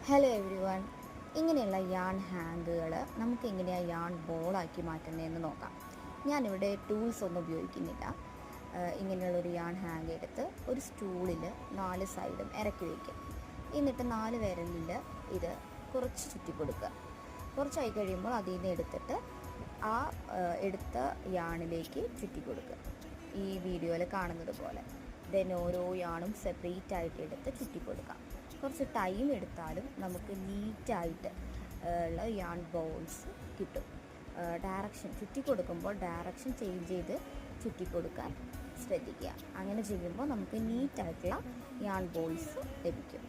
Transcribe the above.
Hello every one. ഇങ്ങനെയുള്ള yarn ഹാങ്കുകൾ നമുക്ക് എങ്ങനെയാണ് യാൺ ബോളാക്കി മാറ്റുന്നതെന്ന് നോക്കാം. ഞാനിവിടെ ടൂൾസ് ഒന്നും ഉപയോഗിക്കുന്നില്ല. ഇങ്ങനെയുള്ളൊരു യാൺ ഹാങ് എടുത്ത് ഒരു സ്റ്റൂളിൽ 4 സൈഡും ഇറക്കി വയ്ക്കും. എന്നിട്ട് 4 വിരലിൽ ഇത് കുറച്ച് ചുറ്റി കൊടുക്കുക. കുറച്ചായി കഴിയുമ്പോൾ അതിൽ നിന്ന് എടുത്തിട്ട് ആ എടുത്ത യാണിലേക്ക് ചുറ്റി കൊടുക്കുക, ഈ വീഡിയോയിൽ കാണുന്നത് പോലെ. ദെൻ ഓരോ യാണും സെപ്പറേറ്റ് ആയിട്ട് എടുത്ത് ചുറ്റി കൊടുക്കാം. കുറച്ച് ടൈം എടുത്താലും നമുക്ക് നീറ്റായിട്ട് ഉള്ള യാൺ ബോൾസ് കിട്ടും. ഡയറക്ഷൻ ചുറ്റി കൊടുക്കുമ്പോൾ ഡയറക്ഷൻ ചേഞ്ച് ചെയ്ത് ചുറ്റി കൊടുക്കാൻ ശ്രദ്ധിക്കുക. അങ്ങനെ ചെയ്യുമ്പോൾ നമുക്ക് നീറ്റായിട്ടുള്ള യാൺ ബോൾസ് ലഭിക്കും.